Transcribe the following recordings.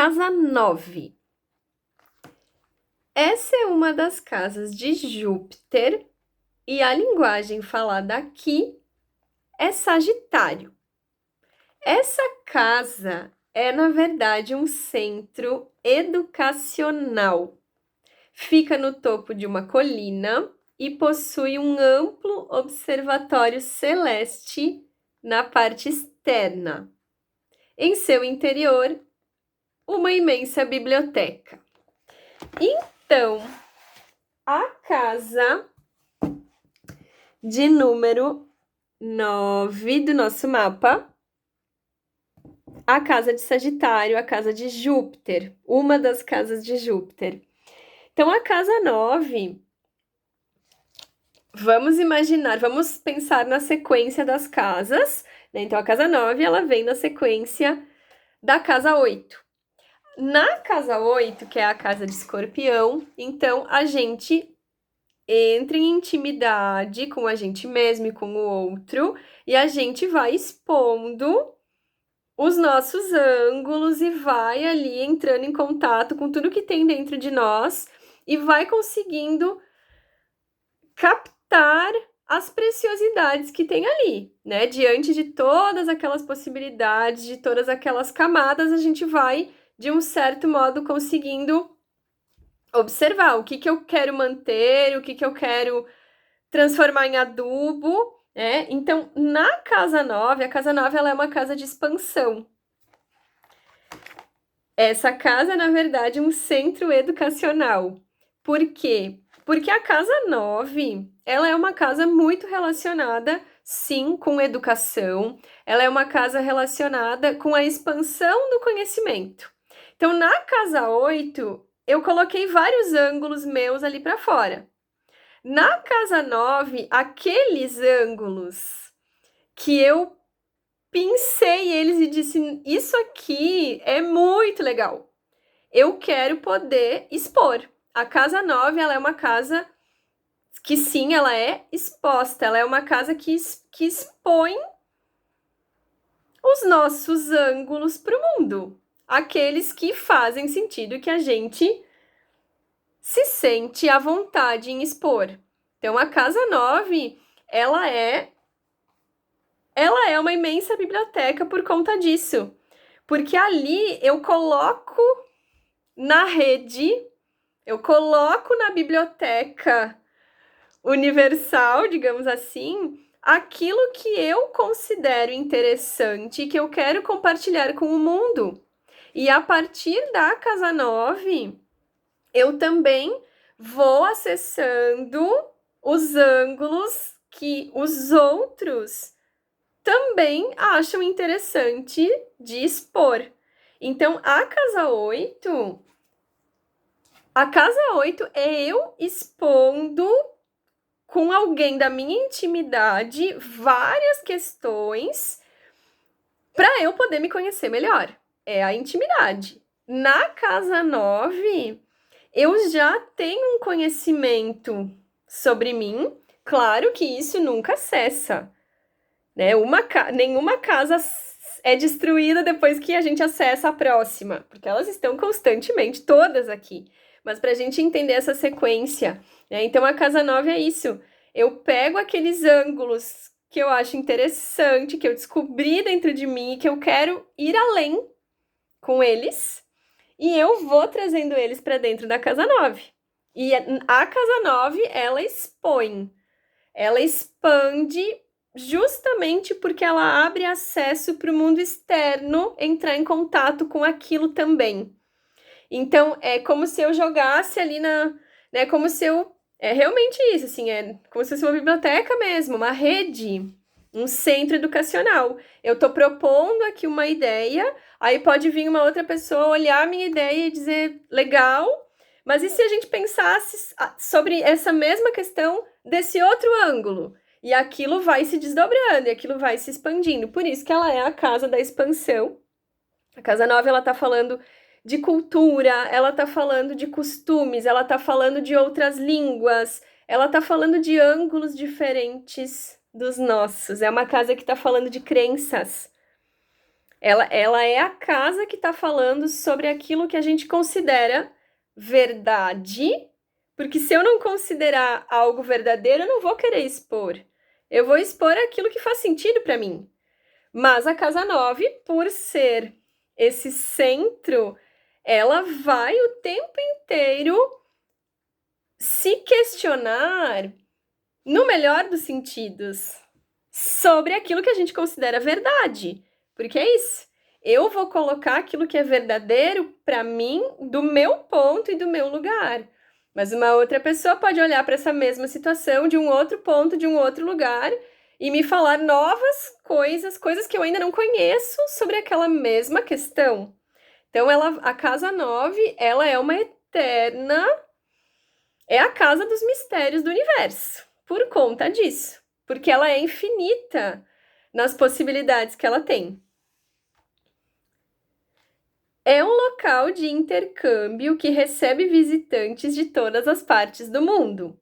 Casa 9. Essa é uma das casas de Júpiter e a linguagem falada aqui é Sagitário. Essa casa é, na verdade, um centro educacional. Fica no topo de uma colina e possui um amplo observatório celeste na parte externa. Em seu interior, uma imensa biblioteca. Então, a casa de número 9 do nosso mapa, a casa de Sagitário, a casa de Júpiter, uma das casas de Júpiter. Então, a casa 9, vamos pensar na sequência das casas, né? Então, a casa 9, ela vem na sequência da casa 8. Na casa 8, que é a casa de Escorpião, então a gente entra em intimidade com a gente mesmo e com o outro, e a gente vai expondo os nossos ângulos e vai ali entrando em contato com tudo que tem dentro de nós e vai conseguindo captar as preciosidades que tem ali, né? Diante de todas aquelas possibilidades, de todas aquelas camadas, a gente vai, de um certo modo, conseguindo observar o que eu quero manter, o que eu quero transformar em adubo, né? Então, na casa 9, a casa 9 ela é uma casa de expansão. Essa casa, na verdade, é um centro educacional. Por quê? Porque a casa 9, ela é uma casa muito relacionada, sim, com educação. Ela é uma casa relacionada com a expansão do conhecimento. Então, na casa 8, eu coloquei vários ângulos meus ali para fora. Na casa 9, aqueles ângulos que eu pincei eles e disse: isso aqui é muito legal. Eu quero poder expor. A casa 9, ela é uma casa que sim, ela é exposta. Ela é uma casa que expõe os nossos ângulos para o mundo. Aqueles que fazem sentido, que a gente se sente à vontade em expor. Então, a casa 9, ela é uma imensa biblioteca por conta disso. Porque ali eu coloco na rede, eu coloco na biblioteca universal, digamos assim, aquilo que eu considero interessante, que eu quero compartilhar com o mundo. E a partir da casa 9, eu também vou acessando os ângulos que os outros também acham interessante de expor. Então, a casa 8 é eu expondo com alguém da minha intimidade várias questões para eu poder me conhecer melhor. É a intimidade. Na casa 9, eu já tenho um conhecimento sobre mim. Claro que isso nunca cessa, né? Nenhuma casa é destruída depois que a gente acessa a próxima, porque elas estão constantemente, todas aqui. Mas para a gente entender essa sequência, né? Então a casa 9 é isso. Eu pego aqueles ângulos que eu acho interessante, que eu descobri dentro de mim, que eu quero ir além com eles, e eu vou trazendo eles para dentro da casa 9. E a casa 9, ela expande justamente porque ela abre acesso para o mundo externo entrar em contato com aquilo também. Então, é como se eu jogasse ali né, como se eu... É realmente isso, assim, é como se fosse uma biblioteca mesmo, uma rede, um centro educacional. Eu estou propondo aqui uma ideia, aí pode vir uma outra pessoa olhar a minha ideia e dizer, legal, mas e se a gente pensasse sobre essa mesma questão desse outro ângulo? E aquilo vai se desdobrando, e aquilo vai se expandindo. Por isso que ela é a casa da expansão. A casa 9, ela tá falando de cultura, ela tá falando de costumes, ela tá falando de outras línguas, ela tá falando de ângulos diferentes dos nossos. É uma casa que tá falando de crenças. Ela é a casa que está falando sobre aquilo que a gente considera verdade, porque se eu não considerar algo verdadeiro, eu não vou querer expor. Eu vou expor aquilo que faz sentido para mim. Mas a casa 9, por ser esse centro, ela vai o tempo inteiro se questionar, no melhor dos sentidos, sobre aquilo que a gente considera verdade. Porque é isso. Eu vou colocar aquilo que é verdadeiro para mim, do meu ponto e do meu lugar. Mas uma outra pessoa pode olhar para essa mesma situação de um outro ponto, de um outro lugar, e me falar novas coisas que eu ainda não conheço sobre aquela mesma questão. Então, a casa 9, ela é uma eterna, é a casa dos mistérios do universo, por conta disso, porque ela é infinita nas possibilidades que ela tem. É um local de intercâmbio que recebe visitantes de todas as partes do mundo.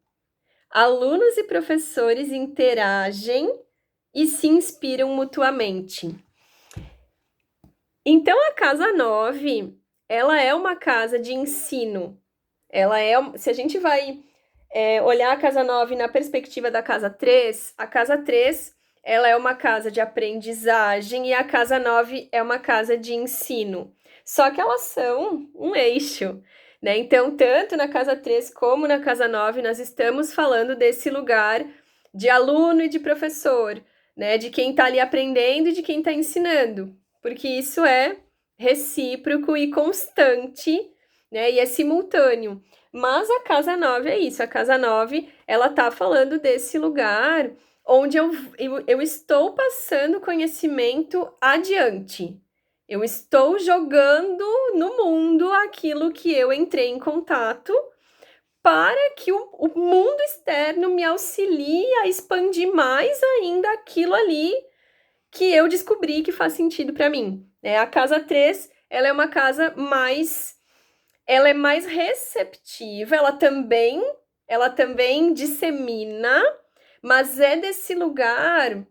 Alunos e professores interagem e se inspiram mutuamente. Então, a casa 9, ela é uma casa de ensino. Se a gente vai olhar a casa 9 na perspectiva da casa 3, a casa 3, ela é uma casa de aprendizagem e a casa 9 é uma casa de ensino. Só que elas são um eixo, né? Então, tanto na casa 3 como na casa 9, nós estamos falando desse lugar de aluno e de professor, né? De quem está ali aprendendo e de quem está ensinando, porque isso é recíproco e constante, né? E é simultâneo. Mas a casa 9 é isso, a casa 9, ela tá falando desse lugar onde eu estou passando conhecimento adiante. Eu estou jogando no mundo aquilo que eu entrei em contato para que o mundo externo me auxilie a expandir mais ainda aquilo ali que eu descobri que faz sentido para mim. A casa 3, ela é uma casa ela é mais receptiva, ela também dissemina, mas é desse lugar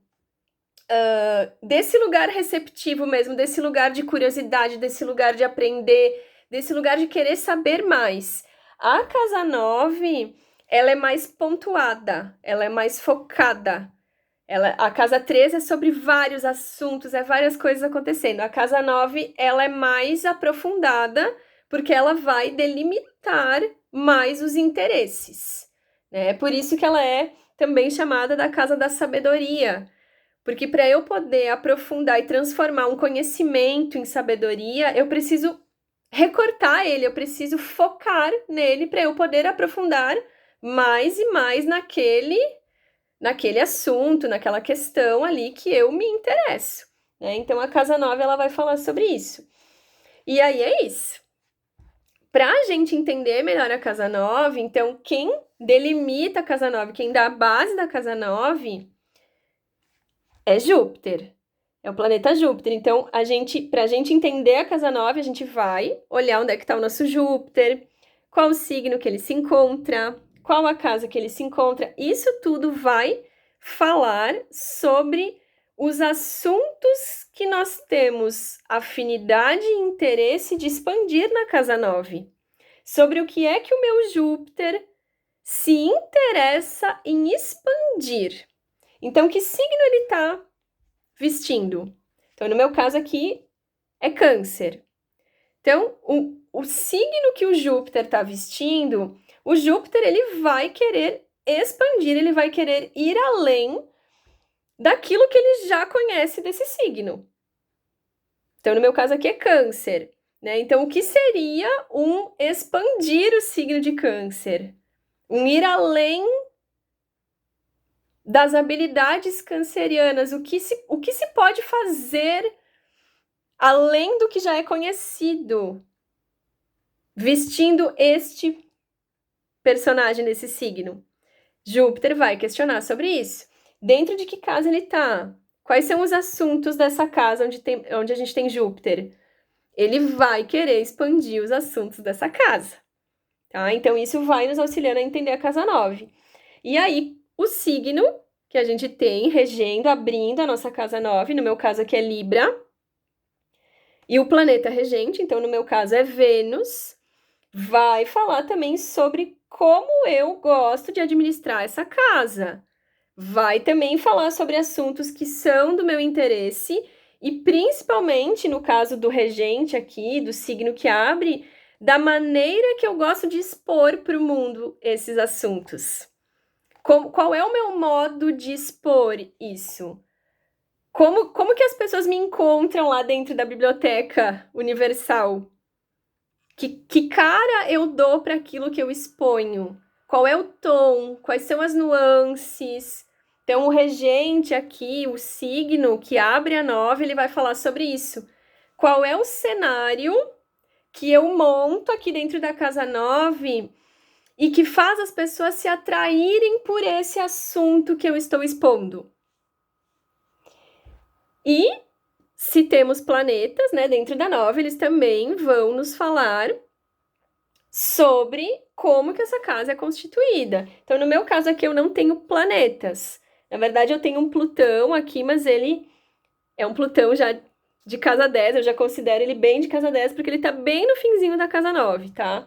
receptivo mesmo, desse lugar de curiosidade, desse lugar de aprender, desse lugar de querer saber mais. A casa 9, ela é mais pontuada, ela é mais focada. A casa 3 é sobre vários assuntos, várias coisas acontecendo. A casa 9, ela é mais aprofundada, porque ela vai delimitar mais os interesses, né? É por isso que ela é também chamada da casa da sabedoria, porque para eu poder aprofundar e transformar um conhecimento em sabedoria, eu preciso recortar ele, eu preciso focar nele para eu poder aprofundar mais e mais naquele assunto, naquela questão ali que eu me interesso, né? Então a casa 9, ela vai falar sobre isso. E aí é isso. Para a gente entender melhor a casa 9, então quem delimita a casa 9, quem dá a base da casa 9 é Júpiter. É o planeta Júpiter. Então, para a gente entender a casa 9, a gente vai olhar onde é que está o nosso Júpiter, qual o signo que ele se encontra, qual a casa que ele se encontra. Isso tudo vai falar sobre os assuntos que nós temos afinidade e interesse de expandir na casa 9. Sobre o que é que o meu Júpiter se interessa em expandir. Então, que signo ele está vestindo? Então, no meu caso aqui, é Câncer. Então, o signo que o Júpiter está vestindo, o Júpiter ele vai querer expandir, ele vai querer ir além daquilo que ele já conhece desse signo. Então, no meu caso aqui é Câncer, né? Então, o que seria um expandir o signo de Câncer? Um ir além das habilidades cancerianas, o que se pode fazer além do que já é conhecido, vestindo este personagem desse signo. Júpiter vai questionar sobre isso. Dentro de que casa ele está? Quais são os assuntos dessa casa onde a gente tem Júpiter? Ele vai querer expandir os assuntos dessa casa. Tá? Então, isso vai nos auxiliando a entender a casa 9. E aí, o signo que a gente tem regendo, abrindo a nossa casa 9, no meu caso aqui é Libra, E o planeta regente, então no meu caso é Vênus, vai falar também sobre como eu gosto de administrar essa casa. Vai também falar sobre assuntos que são do meu interesse e principalmente no caso do regente aqui, do signo que abre, da maneira que eu gosto de expor para o mundo esses assuntos. Qual é o meu modo de expor isso? Como que as pessoas me encontram lá dentro da Biblioteca Universal? Que cara eu dou para aquilo que eu exponho? Qual é o tom? Quais são as nuances? Então, o regente aqui, o signo que abre a 9, ele vai falar sobre isso. Qual é o cenário que eu monto aqui dentro da casa 9 e que faz as pessoas se atraírem por esse assunto que eu estou expondo? E se temos planetas, né, dentro da 9, eles também vão nos falar sobre como que essa casa é constituída. Então, no meu caso aqui, eu não tenho planetas. Na verdade, eu tenho um Plutão aqui, mas ele é um Plutão já de casa 10, eu já considero ele bem de casa 10, porque ele tá bem no finzinho da casa 9, tá?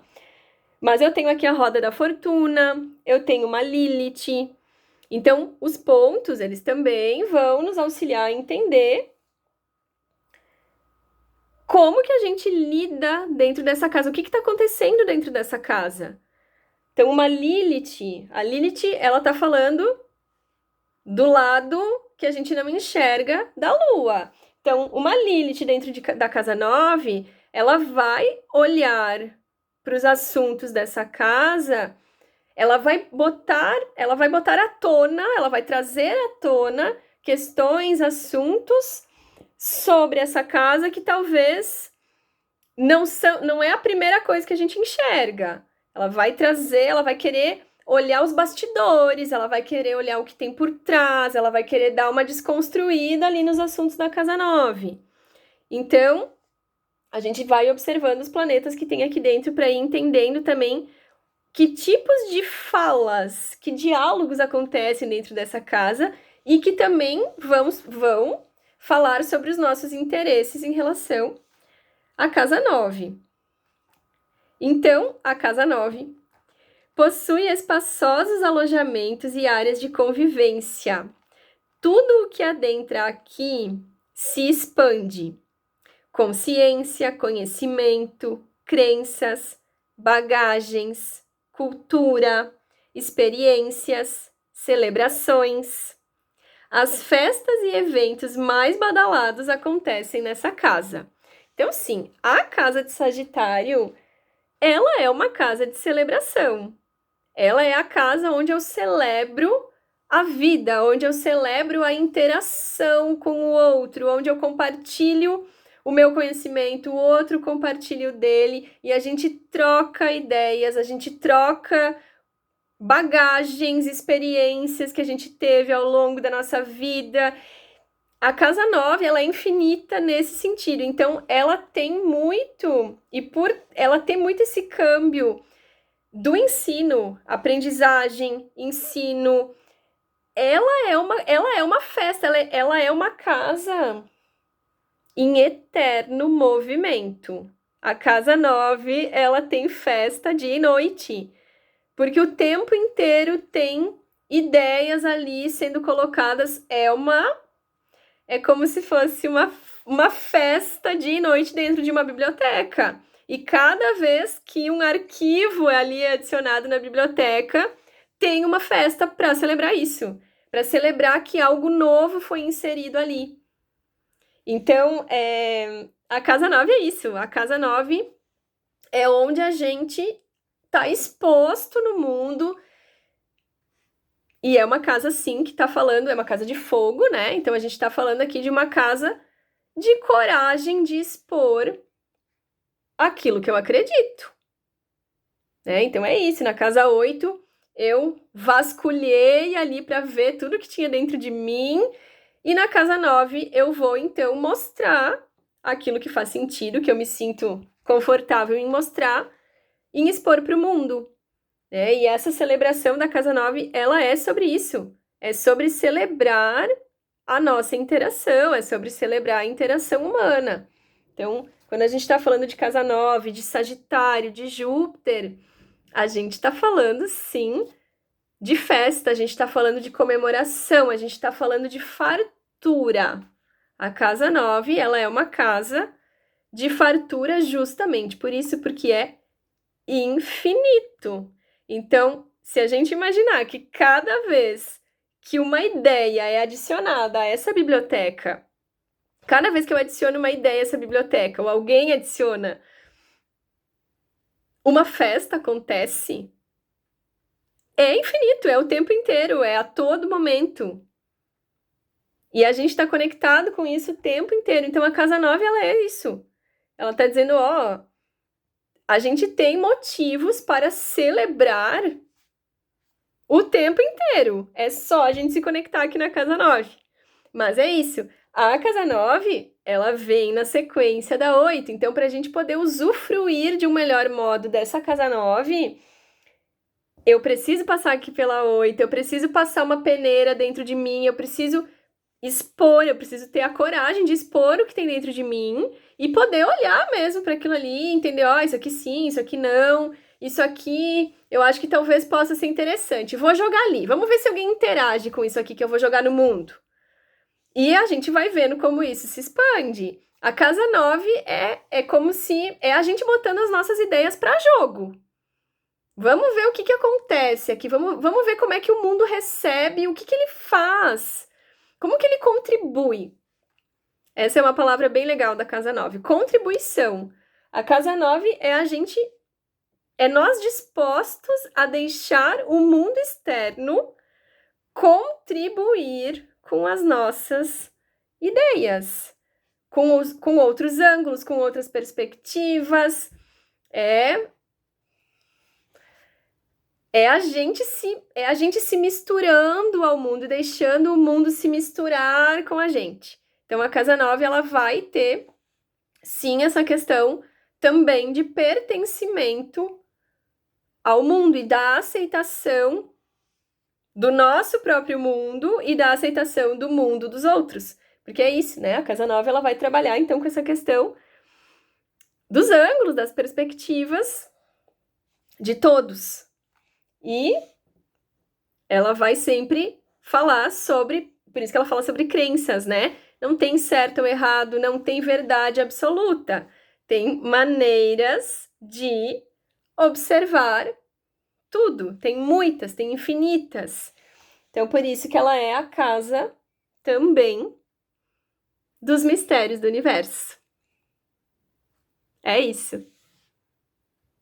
Mas eu tenho aqui a roda da fortuna, eu tenho uma Lilith. Então, os pontos, eles também vão nos auxiliar a entender como que a gente lida dentro dessa casa, o que está acontecendo dentro dessa casa. Então, uma Lilith, a Lilith, ela tá falando do lado que a gente não enxerga da Lua. Então, uma Lilith dentro da casa 9, ela vai olhar para os assuntos dessa casa, ela vai botar à tona, ela vai trazer à tona questões, assuntos sobre essa casa que talvez não é a primeira coisa que a gente enxerga. Ela vai trazer, ela vai querer olhar os bastidores, ela vai querer olhar o que tem por trás, ela vai querer dar uma desconstruída ali nos assuntos da casa 9. Então, a gente vai observando os planetas que tem aqui dentro para ir entendendo também que tipos de falas, que diálogos acontecem dentro dessa casa e que também vão falar sobre os nossos interesses em relação à casa 9. Então, a casa 9 possui espaçosos alojamentos e áreas de convivência. Tudo o que adentra aqui se expande. Consciência, conhecimento, crenças, bagagens, cultura, experiências, celebrações. As festas e eventos mais badalados acontecem nessa casa. Então, sim, a casa de Sagitário, ela é uma casa de celebração. Ela é a casa onde eu celebro a vida, onde eu celebro a interação com o outro, onde eu compartilho o meu conhecimento, o outro compartilha o dele, e a gente troca ideias, a gente troca bagagens, experiências que a gente teve ao longo da nossa vida. A casa 9, ela é infinita nesse sentido, então ela tem muito, e por ela tem muito esse câmbio do ensino, aprendizagem, ensino. Ela é uma festa, ela é uma casa em eterno movimento. A casa 9, ela tem festa dia e noite, porque o tempo inteiro tem ideias ali sendo colocadas. É como se fosse uma festa dia e noite dentro de uma biblioteca. E cada vez que um arquivo ali é adicionado na biblioteca, tem uma festa para celebrar isso, para celebrar que algo novo foi inserido ali. Então, a casa 9 é isso. A casa 9 é onde a gente está exposto no mundo. E é uma casa, sim, que está falando, é uma casa de fogo, né? Então, a gente está falando aqui de uma casa de coragem de expor aquilo que eu acredito. Né? Então, é isso. Na casa 8, eu vasculhei ali para ver tudo que tinha dentro de mim. E na casa 9, eu vou, então, mostrar aquilo que faz sentido, que eu me sinto confortável em mostrar, em expor para o mundo. Né? E essa celebração da casa 9, ela é sobre isso. É sobre celebrar a nossa interação, é sobre celebrar a interação humana. Então, quando a gente está falando de casa 9, de Sagitário, de Júpiter, a gente está falando, sim, de festa, a gente está falando de comemoração, a gente está falando de fartura. A casa 9, ela é uma casa de fartura justamente por isso, porque é infinito. Então, se a gente imaginar que cada vez que uma ideia é adicionada a essa biblioteca, cada vez que eu adiciono uma ideia a essa biblioteca, ou alguém adiciona, uma festa acontece, é infinito, é o tempo inteiro, é a todo momento. E a gente está conectado com isso o tempo inteiro. Então a casa 9, ela é isso. Ela está dizendo, ó, a gente tem motivos para celebrar o tempo inteiro. É só a gente se conectar aqui na casa 9. Mas é isso. A casa 9, ela vem na sequência da 8. Então, para a gente poder usufruir de um melhor modo dessa casa 9, eu preciso passar aqui pela 8, eu preciso passar uma peneira dentro de mim, eu preciso expor, eu preciso ter a coragem de expor o que tem dentro de mim e poder olhar mesmo para aquilo ali, entender, ó, isso aqui sim, isso aqui não, isso aqui eu acho que talvez possa ser interessante. Vou jogar ali, vamos ver se alguém interage com isso aqui que eu vou jogar no mundo. E a gente vai vendo como isso se expande. A casa 9 é como se é a gente botando as nossas ideias para jogo. Vamos ver o que acontece aqui, vamos ver como é que o mundo recebe, o que ele faz. Como que ele contribui? Essa é uma palavra bem legal da casa 9. Contribuição. A casa 9 é nós dispostos a deixar o mundo externo contribuir com as nossas ideias, com outros ângulos, com outras perspectivas. É a gente se misturando ao mundo, deixando o mundo se misturar com a gente. Então, a casa 9, ela vai ter, sim, essa questão também de pertencimento ao mundo e da aceitação do nosso próprio mundo e da aceitação do mundo dos outros. Porque é isso, né? A casa 9, ela vai trabalhar, então, com essa questão dos ângulos, das perspectivas de todos. E ela vai sempre falar sobre, por isso que ela fala sobre crenças, né? Não tem certo ou errado, não tem verdade absoluta. Tem maneiras de observar tudo. Tem muitas, tem infinitas. Então, por isso que ela é a casa também dos mistérios do universo. É isso.